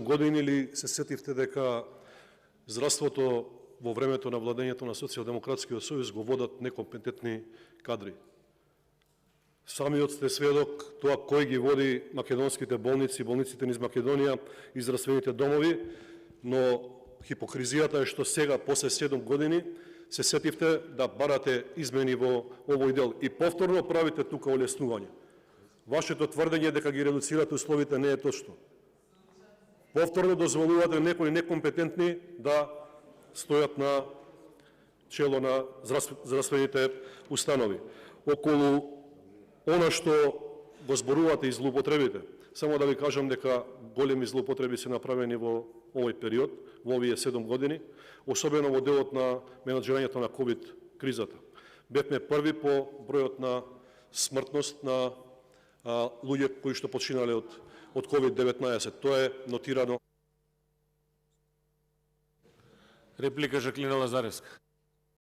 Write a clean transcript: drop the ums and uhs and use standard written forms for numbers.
години или се сетивте дека здравството во времето на владењето на Социјалдемократскиот сојуз го водат некомпетентни кадри? Самиот сте сведок тоа кој ги води македонските болници, болниците низ Македонија и здравствените домови, но хипокризијата е што сега, после 7 години, се сетивте да барате измени во овој дел и повторно правите тука олеснување. Вашето тврдење дека ги редуцирате условите не е точно. Повторно дозволувате некои некомпетентни да стојат на чело на здравствените установи. Околу она што го зборувате и злоупотребите, само да ви кажам дека големи злоупотреби се направени во овој период, во овие 7 години, особено во делот на менаџирањето на ковид кризата. Бевме први по бројот на смртност на луѓе кои што починале од COVID-19. Тоа е нотирано. Реплика Жаклина Лазаревска.